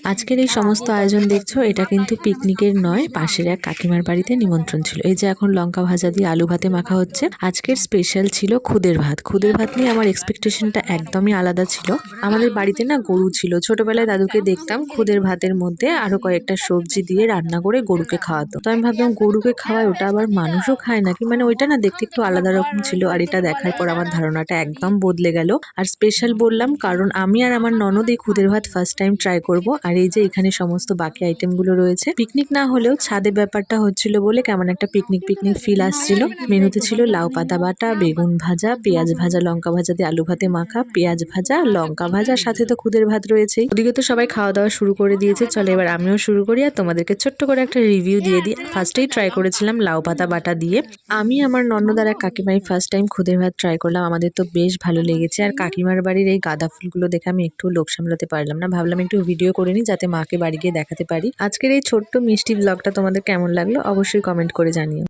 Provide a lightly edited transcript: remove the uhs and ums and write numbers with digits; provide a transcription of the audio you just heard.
আজকের এই সমস্ত আয়োজন দেখছো এটা কিন্তু পিকনিকের নয়, পাশের এক কাকিমার বাড়িতে নিমন্ত্রণ ছিল। এই যে এখন লঙ্কা ভাজা দিয়ে আলু ভাতে মাখা হচ্ছে। আজকের স্পেশাল ছিল খুদের ভাত। খুদের ভাত নিয়ে আমার এক্সপেকটেশনটা একদমই আলাদা ছিল। আমাদের বাড়িতে না গরু ছিল, ছোটবেলায় দাদুকে দেখতাম খুদের ভাতের মধ্যে আরো কয়েকটা সবজি দিয়ে রান্না করে গরুকে খাওয়াতো। তো আমি ভাবলাম গরুকে খাওয়ায়, ওটা আবার মানুষও খায় নাকি, মানে ওইটা না দেখতে একটু আলাদা রকম ছিল। আর এটা দেখার পর আমার ধারণাটা একদম বদলে গেল। আর স্পেশাল বললাম কারণ আমি আর আমার ননদ এই খুদের ভাত ফার্স্ট টাইম ট্রাই করব। আর এই যে এখানে সমস্ত বাকি আইটেমগুলো রয়েছে, পিকনিক না হলেও ছাদে ব্যাপারটা হচ্ছিল বলে কেমন একটা পিকনিক পিকনিক ফিল আসছিল। মেনুতে ছিল লাউ পাতা বাটা, বেগুন ভাজা, পেঁয়াজ ভাজা, লঙ্কা ভাজা দিয়ে আলু ভাতে মাখা, পেঁয়াজ ভাজা, লঙ্কা ভাজা, সাথে তো খুদের ভাত রয়েছেই। ওদিকে তো সবাই খাওয়া দাওয়া শুরু করে দিয়েছে, চলে এবার আমিও শুরু করি আর তোমাদেরকে ছোট্ট করে একটা রিভিউ দিয়ে দিই। ফার্স্টেই ট্রাই করেছিলাম লাউ পাতা বাটা দিয়ে। আমি আমার ননদ আর এক কাকিমাই ফার্স্ট টাইম খুদের ভাত ট্রাই করলাম। আমাদের তো বেশ ভালো লেগেছে। আর কাকিমার বাড়ির এই গাঁদা ফুলগুলো দেখে আমি একটু লোভ সামলাতে পারলাম না, ভাবলাম একটু ভিডিও করে নিই যাতে মাকে বাড়ি গিয়ে দেখাতে পারি। আজকের এই ছোট্ট মিষ্টি ব্লগটা তোমাদের কেমন লাগলো অবশ্যই কমেন্ট করে জানিও।